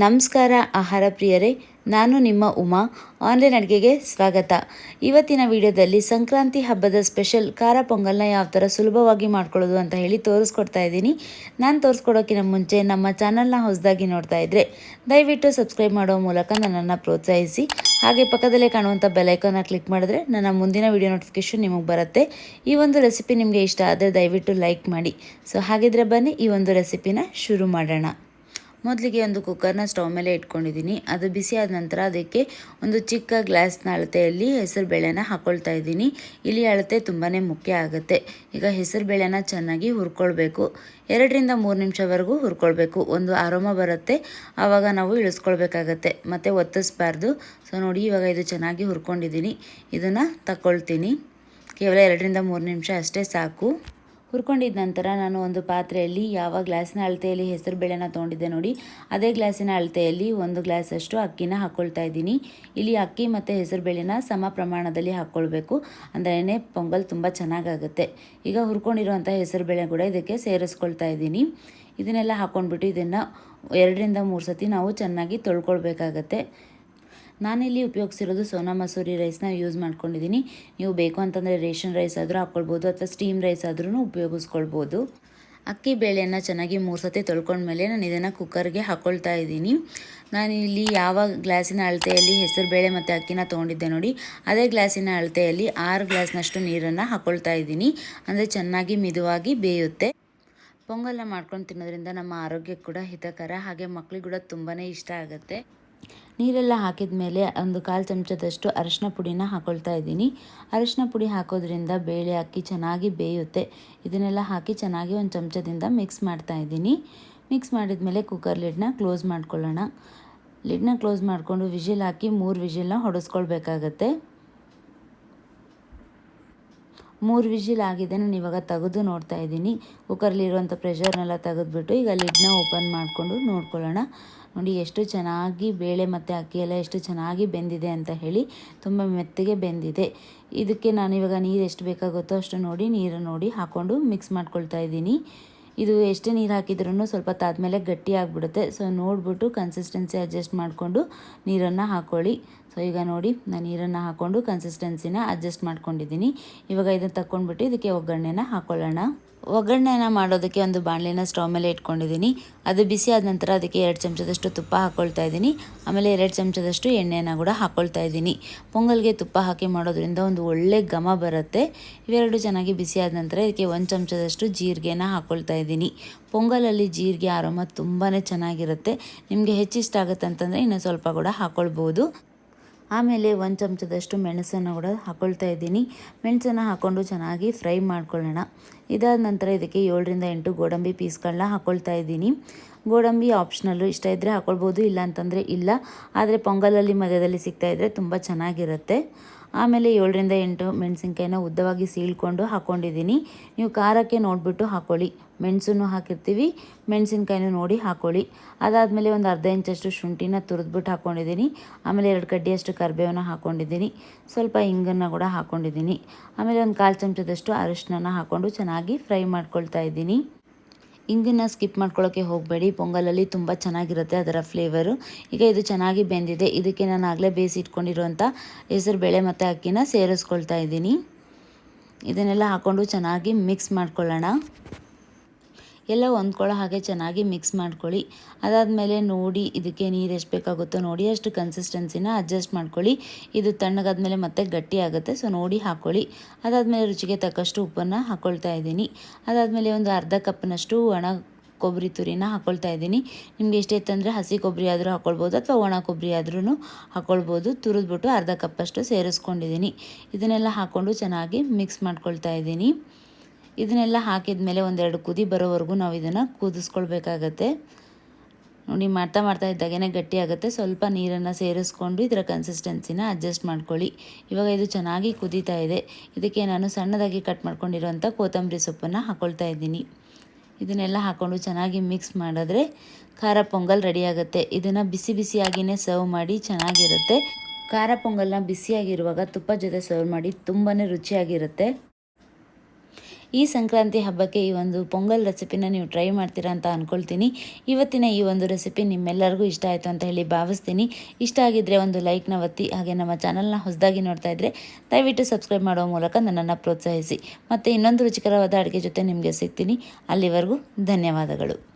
ನಮಸ್ಕಾರ ಆಹಾರ ಪ್ರಿಯರೇ, ನಾನು ನಿಮ್ಮ ಉಮಾ. ಆನ್ಲೈನ್ ಅಡುಗೆಗೆ ಸ್ವಾಗತ. ಇವತ್ತಿನ ವಿಡಿಯೋದಲ್ಲಿ ಸಂಕ್ರಾಂತಿ ಹಬ್ಬದ ಸ್ಪೆಷಲ್ ಖಾರ ಪೊಂಗಲ್ನ ಯಾವ ಥರ ಸುಲಭವಾಗಿ ಮಾಡ್ಕೊಳ್ಳೋದು ಅಂತ ಹೇಳಿ ತೋರಿಸ್ಕೊಡ್ತಾ ಇದ್ದೀನಿ. ನಾನು ತೋರಿಸ್ಕೊಡೋಕ್ಕಿಂತ ಮುಂಚೆ ನಮ್ಮ ಚಾನಲ್ನ ಹೊಸದಾಗಿ ನೋಡ್ತಾ ಇದ್ದರೆ ದಯವಿಟ್ಟು ಸಬ್ಸ್ಕ್ರೈಬ್ ಮಾಡೋ ಮೂಲಕ ನನ್ನನ್ನು ಪ್ರೋತ್ಸಾಹಿಸಿ. ಹಾಗೆ ಪಕ್ಕದಲ್ಲೇ ಕಾಣುವಂಥ ಬೆಲೈಕನ್ನ ಕ್ಲಿಕ್ ಮಾಡಿದ್ರೆ ನನ್ನ ಮುಂದಿನ ವಿಡಿಯೋ ನೋಟಿಫಿಕೇಷನ್ ನಿಮಗೆ ಬರುತ್ತೆ. ಈ ಒಂದು ರೆಸಿಪಿ ನಿಮಗೆ ಇಷ್ಟ ಆದರೆ ದಯವಿಟ್ಟು ಲೈಕ್ ಮಾಡಿ. ಸೊ ಹಾಗಿದ್ರೆ ಬನ್ನಿ ಈ ಒಂದು ರೆಸಿಪಿನ ಶುರು ಮಾಡೋಣ. ಮೊದಲಿಗೆ ಒಂದು ಕುಕ್ಕರ್ನ ಸ್ಟವ್ ಮೇಲೆ ಇಟ್ಕೊಂಡಿದ್ದೀನಿ. ಅದು ಬಿಸಿ ಆದ ನಂತರ ಅದಕ್ಕೆ ಒಂದು ಚಿಕ್ಕ ಗ್ಲಾಸ್ನ ಅಳತೆಯಲ್ಲಿ ಹೆಸರು ಬೇಳೆನ ಹಾಕ್ಕೊಳ್ತಾ ಇದ್ದೀನಿ. ಇಲ್ಲಿ ಅಳತೆ ತುಂಬಾ ಮುಖ್ಯ ಆಗುತ್ತೆ. ಈಗ ಹೆಸರು ಬೇಳೆನ ಚೆನ್ನಾಗಿ ಹುರ್ಕೊಳ್ಬೇಕು. 2-3 ನಿಮಿಷವರೆಗೂ ಹುರ್ಕೊಳ್ಬೇಕು. ಒಂದು ಅರೋಮ ಬರುತ್ತೆ, ಆವಾಗ ನಾವು ಇಳಿಸ್ಕೊಳ್ಬೇಕಾಗತ್ತೆ, ಮತ್ತು ಒತ್ತಿಸ್ಬಾರ್ದು. ಸೊ ನೋಡಿ, ಇವಾಗ ಇದು ಚೆನ್ನಾಗಿ ಹುರ್ಕೊಂಡಿದ್ದೀನಿ. ಇದನ್ನು ತಗೊಳ್ತೀನಿ. ಕೇವಲ 2-3 ನಿಮಿಷ ಅಷ್ಟೇ ಸಾಕು. ಹುರ್ಕೊಂಡಿದ್ದ ನಂತರ ನಾನು ಒಂದು ಪಾತ್ರೆಯಲ್ಲಿ ಯಾವ ಗ್ಲಾಸಿನ ಅಳತೆಯಲ್ಲಿ ಹೆಸರು ಬೇಳೆನ ತೊಗೊಂಡಿದ್ದೆ ನೋಡಿ, ಅದೇ ಗ್ಲಾಸಿನ ಅಳತೆಯಲ್ಲಿ 1 ಗ್ಲಾಸಷ್ಟು ಅಕ್ಕಿನ ಹಾಕ್ಕೊಳ್ತಾ ಇದ್ದೀನಿ. ಇಲ್ಲಿ ಅಕ್ಕಿ ಮತ್ತು ಹೆಸರು ಬೇಳೆನ ಸಮ ಪ್ರಮಾಣದಲ್ಲಿ ಹಾಕ್ಕೊಳ್ಬೇಕು, ಅಂದ್ರೇ ಪೊಂಗಲ್ ತುಂಬ ಚೆನ್ನಾಗಾಗುತ್ತೆ. ಈಗ ಹುರ್ಕೊಂಡಿರುವಂಥ ಹೆಸರು ಬೇಳೆ ಕೂಡ ಇದಕ್ಕೆ ಸೇರಿಸ್ಕೊಳ್ತಾ ಇದ್ದೀನಿ. ಇದನ್ನೆಲ್ಲ ಹಾಕ್ಕೊಂಡ್ಬಿಟ್ಟು ಇದನ್ನು 2-3 ಸತಿ ನಾವು ಚೆನ್ನಾಗಿ ತೊಳ್ಕೊಳ್ಬೇಕಾಗತ್ತೆ. ನಾನಿಲ್ಲಿ ಉಪಯೋಗಿಸಿರೋದು ಸೋನಾ ಮಸೂರಿ ರೈಸ್ನ ಯೂಸ್ ಮಾಡ್ಕೊಂಡಿದ್ದೀನಿ. ನೀವು ಬೇಕು ಅಂತಂದರೆ ರೇಷನ್ ರೈಸ್ ಆದರೂ ಹಾಕ್ಕೊಳ್ಬೋದು, ಅಥವಾ ಸ್ಟೀಮ್ ರೈಸ್ ಆದ್ರೂ ಉಪಯೋಗಿಸ್ಕೊಳ್ಬೋದು. ಅಕ್ಕಿ ಬೇಳೆಯನ್ನು ಚೆನ್ನಾಗಿ 3 ಸತಿ ತೊಳ್ಕೊಂಡ್ಮೇಲೆ ನಾನು ಇದನ್ನು ಕುಕ್ಕರ್ಗೆ ಹಾಕ್ಕೊಳ್ತಾ ಇದ್ದೀನಿ. ನಾನಿಲ್ಲಿ ಯಾವ ಗ್ಲಾಸಿನ ಅಳತೆಯಲ್ಲಿ ಹೆಸರು ಬೇಳೆ ಮತ್ತು ಅಕ್ಕಿನ ತೊಗೊಂಡಿದ್ದೆ ನೋಡಿ, ಅದೇ ಗ್ಲಾಸಿನ ಅಳತೆಯಲ್ಲಿ 6 ಗ್ಲಾಸ್ನಷ್ಟು ನೀರನ್ನು ಹಾಕ್ಕೊಳ್ತಾ ಇದ್ದೀನಿ. ಅಂದರೆ ಚೆನ್ನಾಗಿ ಮಿದುವಾಗಿ ಬೇಯುತ್ತೆ. ಪೊಂಗಲ್ನ ಮಾಡ್ಕೊಂಡು ತಿನ್ನೋದ್ರಿಂದ ನಮ್ಮ ಆರೋಗ್ಯಕ್ಕೆ ಕೂಡ ಹಿತಕರ, ಹಾಗೆ ಮಕ್ಳಿಗೆ ಕೂಡ ತುಂಬಾ ಇಷ್ಟ ಆಗುತ್ತೆ. ನೀರೆಲ್ಲ ಹಾಕಿದ ಮೇಲೆ ಒಂದು 1/4 ಚಮಚದಷ್ಟು ಅರಿಶಿನ ಪುಡಿನ ಹಾಕ್ಕೊಳ್ತಾ ಇದ್ದೀನಿ. ಅರಿಶಿನ ಪುಡಿ ಹಾಕೋದ್ರಿಂದ ಬೇಳೆ ಅಕ್ಕಿ ಚೆನ್ನಾಗಿ ಬೇಯುತ್ತೆ. ಇದನ್ನೆಲ್ಲ ಹಾಕಿ ಚೆನ್ನಾಗಿ ಒಂದು ಚಮಚದಿಂದ ಮಿಕ್ಸ್ ಮಾಡ್ತಾ ಇದ್ದೀನಿ. ಮಿಕ್ಸ್ ಮಾಡಿದ ಮೇಲೆ ಕುಕ್ಕರ್ ಲಿಡ್ನ ಕ್ಲೋಸ್ ಮಾಡ್ಕೊಳ್ಳೋಣ. ಲಿಡ್ನ ಕ್ಲೋಸ್ ಮಾಡಿಕೊಂಡು ವಿಷಿಲ್ ಹಾಕಿ 3 ವಿಷಿಲ್ನ ಹೊಡೆಸ್ಕೊಳ್ಬೇಕಾಗತ್ತೆ. 3 ವಿಷಿಲ್ ಆಗಿದೆ. ನಾನು ಇವಾಗ ತೆಗೆದು ನೋಡ್ತಾ ಇದ್ದೀನಿ. ಕುಕ್ಕರ್ಲಿರುವಂಥ ಪ್ರೆಷರ್ನೆಲ್ಲ ತೆಗೆದುಬಿಟ್ಟು ಈಗ ಲಿಡ್ನ ಓಪನ್ ಮಾಡಿಕೊಂಡು ನೋಡ್ಕೊಳ್ಳೋಣ. ನೋಡಿ ಎಷ್ಟು ಚೆನ್ನಾಗಿ ಬೇಳೆ ಮತ್ತು ಅಕ್ಕಿ ಎಲ್ಲ ಎಷ್ಟು ಚೆನ್ನಾಗಿ ಬೆಂದಿದೆ ಅಂತ ಹೇಳಿ, ತುಂಬ ಮೆತ್ತಗೆ ಬೆಂದಿದೆ. ಇದಕ್ಕೆ ನಾನು ಇವಾಗ ನೀರು ಎಷ್ಟು ಬೇಕಾಗುತ್ತೋ ಅಷ್ಟು ನೋಡಿ, ನೀರು ನೋಡಿ ಹಾಕ್ಕೊಂಡು ಮಿಕ್ಸ್ ಮಾಡ್ಕೊಳ್ತಾ ಇದ್ದೀನಿ. ಇದು ಎಷ್ಟೇ ನೀರು ಹಾಕಿದ್ರೂ ಸ್ವಲ್ಪ ತಾದ್ಮೇಲೆ ಗಟ್ಟಿ ಆಗಿಬಿಡುತ್ತೆ. ಸೊ ನೋಡಿಬಿಟ್ಟು ಕನ್ಸಿಸ್ಟೆನ್ಸಿ ಅಡ್ಜಸ್ಟ್ ಮಾಡಿಕೊಂಡು ನೀರನ್ನು ಹಾಕ್ಕೊಳ್ಳಿ. ಸೊ ಈಗ ನೋಡಿ, ನಾನು ನೀರನ್ನು ಹಾಕ್ಕೊಂಡು ಕನ್ಸಿಸ್ಟೆನ್ಸಿನ ಅಡ್ಜಸ್ಟ್ ಮಾಡ್ಕೊಂಡಿದ್ದೀನಿ. ಇವಾಗ ಇದನ್ನು ತಗೊಂಡ್ಬಿಟ್ಟು ಇದಕ್ಕೆ ಒಗ್ಗರಣೆನ ಹಾಕ್ಕೊಳ್ಳೋಣ. ಒಗ್ಗರಣೆನ ಮಾಡೋದಕ್ಕೆ ಒಂದು ಬಾಣಲೆನ ಸ್ಟವ್ ಮೇಲೆ ಇಟ್ಕೊಂಡಿದ್ದೀನಿ. ಅದು ಬಿಸಿ ಆದ ನಂತರ ಅದಕ್ಕೆ 2 ಚಮಚದಷ್ಟು ತುಪ್ಪ ಹಾಕ್ಕೊಳ್ತಾ ಇದ್ದೀನಿ. ಆಮೇಲೆ 2 ಚಮಚದಷ್ಟು ಎಣ್ಣೆನ ಕೂಡ ಹಾಕ್ಕೊಳ್ತಾ ಇದ್ದೀನಿ. ಪೊಂಗಲ್ಗೆ ತುಪ್ಪ ಹಾಕಿ ಮಾಡೋದ್ರಿಂದ ಒಂದು ಒಳ್ಳೆ ಘಮ ಬರುತ್ತೆ. ಇವೆರಡು ಚೆನ್ನಾಗಿ ಬಿಸಿ ಆದ ನಂತರ ಇದಕ್ಕೆ 1 ಚಮಚದಷ್ಟು ಜೀರಿಗೆನ ಹಾಕ್ಕೊಳ್ತಾ ಇದ್ದೀನಿ. ಪೊಂಗಲಲ್ಲಿ ಜೀರಿಗೆ ಆರೋಮ ತುಂಬಾ ಚೆನ್ನಾಗಿರುತ್ತೆ. ನಿಮಗೆ ಹೆಚ್ಚಿಷ್ಟ ಆಗುತ್ತೆ ಅಂತಂದರೆ ಇನ್ನೂ ಸ್ವಲ್ಪ ಕೂಡ ಹಾಕ್ಕೊಳ್ಬೋದು. ಆಮೇಲೆ 1 ಚಮಚದಷ್ಟು ಮೆಣಸನ್ನು ಕೂಡ ಹಾಕ್ಕೊಳ್ತಾ ಇದ್ದೀನಿ. ಮೆಣಸನ್ನು ಹಾಕ್ಕೊಂಡು ಚೆನ್ನಾಗಿ ಫ್ರೈ ಮಾಡ್ಕೊಳ್ಳೋಣ. ಇದಾದ ನಂತರ ಇದಕ್ಕೆ 7-8 ಗೋಡಂಬಿ ಪೀಸ್ಗಳನ್ನ ಹಾಕ್ಕೊಳ್ತಾ ಇದ್ದೀನಿ. ಗೋಡಂಬಿ ಆಪ್ಷನಲ್ಲು, ಇಷ್ಟ ಇದ್ದರೆ ಹಾಕ್ಕೊಳ್ಬೋದು, ಇಲ್ಲ ಅಂತಂದರೆ ಇಲ್ಲ. ಆದರೆ ಪೊಂಗಲಲ್ಲಿ ಮಧ್ಯದಲ್ಲಿ ಸಿಗ್ತಾಯಿದ್ರೆ ತುಂಬ ಚೆನ್ನಾಗಿರುತ್ತೆ. ಆಮೇಲೆ 7-8 ಮೆಣಸಿನ್ಕಾಯಿನ ಉದ್ದವಾಗಿ ಸೀಳ್ಕೊಂಡು ಹಾಕ್ಕೊಂಡಿದ್ದೀನಿ. ನೀವು ಖಾರಕ್ಕೆ ನೋಡಿಬಿಟ್ಟು ಹಾಕ್ಕೊಳ್ಳಿ. ಮೆಣಸನ್ನು ಹಾಕಿರ್ತೀವಿ, ಮೆಣಸಿನ್ಕಾಯಿನೂ ನೋಡಿ ಹಾಕ್ಕೊಳ್ಳಿ. ಅದಾದಮೇಲೆ ಒಂದು ಅರ್ಧ ಇಂಚಷ್ಟು ಶುಂಠಿನ ತುರಿದ್ಬಿಟ್ಟು ಹಾಕ್ಕೊಂಡಿದ್ದೀನಿ. ಆಮೇಲೆ 2 ಕಡ್ಡಿಯಷ್ಟು ಕರಿಬೇವನ್ನ ಹಾಕ್ಕೊಂಡಿದ್ದೀನಿ. ಸ್ವಲ್ಪ ಇಂಗನ್ನು ಕೂಡ ಹಾಕ್ಕೊಂಡಿದ್ದೀನಿ. ಆಮೇಲೆ ಒಂದು 1/4 ಚಮಚದಷ್ಟು ಅರಿಶಿನ ಹಾಕ್ಕೊಂಡು ಚೆನ್ನಾಗಿ ಫ್ರೈ ಮಾಡ್ಕೊಳ್ತಾ ಇದ್ದೀನಿ. ಇಂಗನ್ನು ಸ್ಕಿಪ್ ಮಾಡ್ಕೊಳ್ಳೋಕ್ಕೆ ಹೋಗಬೇಡಿ, ಪೊಂಗಲಲ್ಲಿ ತುಂಬ ಚೆನ್ನಾಗಿರುತ್ತೆ ಅದರ ಫ್ಲೇವರು. ಈಗ ಇದು ಚೆನ್ನಾಗಿ ಬೆಂದಿದೆ. ಇದಕ್ಕೆ ನಾನು ಆಗಲೇ ಬೇಯಿಸಿ ಇಟ್ಕೊಂಡಿರುವಂಥ ಹೆಸರು ಬೇಳೆ ಮತ್ತು ಅಕ್ಕಿನ ಸೇರಿಸ್ಕೊಳ್ತಾ ಇದ್ದೀನಿ. ಇದನ್ನೆಲ್ಲ ಹಾಕ್ಕೊಂಡು ಚೆನ್ನಾಗಿ ಮಿಕ್ಸ್ ಮಾಡ್ಕೊಳ್ಳೋಣ. ಎಲ್ಲ ಹೊಂದ್ಕೊಳ್ಳೋ ಹಾಗೆ ಚೆನ್ನಾಗಿ ಮಿಕ್ಸ್ ಮಾಡ್ಕೊಳ್ಳಿ. ಅದಾದಮೇಲೆ ನೋಡಿ, ಇದಕ್ಕೆ ನೀರು ಎಷ್ಟು ಬೇಕಾಗುತ್ತೋ ನೋಡಿ ಅಷ್ಟು ಕನ್ಸಿಸ್ಟೆನ್ಸಿನ ಅಡ್ಜಸ್ಟ್ ಮಾಡ್ಕೊಳ್ಳಿ. ಇದು ತಣ್ಣಗಾದ್ಮೇಲೆ ಮತ್ತೆ ಗಟ್ಟಿ ಆಗುತ್ತೆ, ಸೊ ನೋಡಿ ಹಾಕ್ಕೊಳ್ಳಿ. ಅದಾದಮೇಲೆ ರುಚಿಗೆ ತಕ್ಕಷ್ಟು ಉಪ್ಪನ್ನು ಹಾಕ್ಕೊಳ್ತಾ ಇದ್ದೀನಿ. ಅದಾದಮೇಲೆ ಒಂದು ಅರ್ಧ ಕಪ್ನಷ್ಟು ಒಣ ಕೊಬ್ಬರಿ ತುರಿನ ಹಾಕ್ಕೊಳ್ತಾ ಇದ್ದೀನಿ. ನಿಮಗೆ ಇಷ್ಟ ಇತ್ತಂದರೆ ಹಸಿ ಕೊಬ್ಬರಿ ಆದರೂ ಹಾಕ್ಕೊಳ್ಬೋದು, ಅಥವಾ ಒಣ ಕೊಬ್ಬರಿ ಆದ್ರೂ ಹಾಕ್ಕೊಳ್ಬೋದು. ತುರಿದ್ಬಿಟ್ಟು ಅರ್ಧ ಕಪ್ಪಷ್ಟು ಸೇರಿಸ್ಕೊಂಡಿದ್ದೀನಿ. ಇದನ್ನೆಲ್ಲ ಹಾಕ್ಕೊಂಡು ಚೆನ್ನಾಗಿ ಮಿಕ್ಸ್ ಮಾಡ್ಕೊಳ್ತಾ ಇದ್ದೀನಿ. ಇದನ್ನೆಲ್ಲ ಹಾಕಿದ ಮೇಲೆ 1-2 ಕುದಿ ಬರೋವರೆಗೂ ನಾವು ಇದನ್ನು ಕುದಿಸ್ಕೊಳ್ಬೇಕಾಗತ್ತೆ. ನೋಡಿ, ಮಾಡ್ತಾ ಇದ್ದಾಗೇ ಗಟ್ಟಿ ಆಗುತ್ತೆ. ಸ್ವಲ್ಪ ನೀರನ್ನು ಸೇರಿಸ್ಕೊಂಡು ಇದರ ಕನ್ಸಿಸ್ಟೆನ್ಸಿನ ಅಡ್ಜಸ್ಟ್ ಮಾಡ್ಕೊಳ್ಳಿ. ಇವಾಗ ಇದು ಚೆನ್ನಾಗಿ ಕುದೀತಾ ಇದೆ. ಇದಕ್ಕೆ ನಾನು ಸಣ್ಣದಾಗಿ ಕಟ್ ಮಾಡ್ಕೊಂಡಿರೋಂಥ ಕೊತ್ತಂಬರಿ ಸೊಪ್ಪನ್ನು ಹಾಕ್ಕೊಳ್ತಾ ಇದ್ದೀನಿ. ಇದನ್ನೆಲ್ಲ ಹಾಕ್ಕೊಂಡು ಚೆನ್ನಾಗಿ ಮಿಕ್ಸ್ ಮಾಡಿದ್ರೆ ಖಾರ ಪೊಂಗಲ್ ರೆಡಿಯಾಗುತ್ತೆ. ಇದನ್ನು ಬಿಸಿಯಾಗಿಯೇ ಸರ್ವ್ ಮಾಡಿ, ಚೆನ್ನಾಗಿರುತ್ತೆ. ಖಾರ ಪೊಂಗಲ್ನ ಬಿಸಿಯಾಗಿರುವಾಗ ತುಪ್ಪ ಜೊತೆ ಸರ್ವ್ ಮಾಡಿ, ತುಂಬಾ ರುಚಿಯಾಗಿರುತ್ತೆ. ಈ ಸಂಕ್ರಾಂತಿ ಹಬ್ಬಕ್ಕೆ ಈ ಒಂದು ಪೊಂಗಲ್ ರೆಸಿಪಿನ ನೀವು ಟ್ರೈ ಮಾಡ್ತೀರಾ ಅಂತ ಅಂದ್ಕೊಳ್ತೀನಿ. ಇವತ್ತಿನ ಈ ಒಂದು ರೆಸಿಪಿ ನಿಮ್ಮೆಲ್ಲರಿಗೂ ಇಷ್ಟ ಆಯಿತು ಅಂತ ಹೇಳಿ ಭಾವಿಸ್ತೀನಿ. ಇಷ್ಟ ಆಗಿದ್ದರೆ ಒಂದು ಲೈಕ್ನ ಒತ್ತಿ, ಹಾಗೆ ನಮ್ಮ ಚಾನಲ್ನ ಹೊಸದಾಗಿ ನೋಡ್ತಾ ಇದ್ದರೆ ದಯವಿಟ್ಟು ಸಬ್ಸ್ಕ್ರೈಬ್ ಮಾಡೋ ಮೂಲಕ ನನ್ನನ್ನು ಪ್ರೋತ್ಸಾಹಿಸಿ. ಮತ್ತು ಇನ್ನೊಂದು ರುಚಿಕರವಾದ ಅಡುಗೆ ಜೊತೆ ನಿಮಗೆ ಸಿಗ್ತೀನಿ. ಅಲ್ಲಿವರೆಗೂ ಧನ್ಯವಾದಗಳು.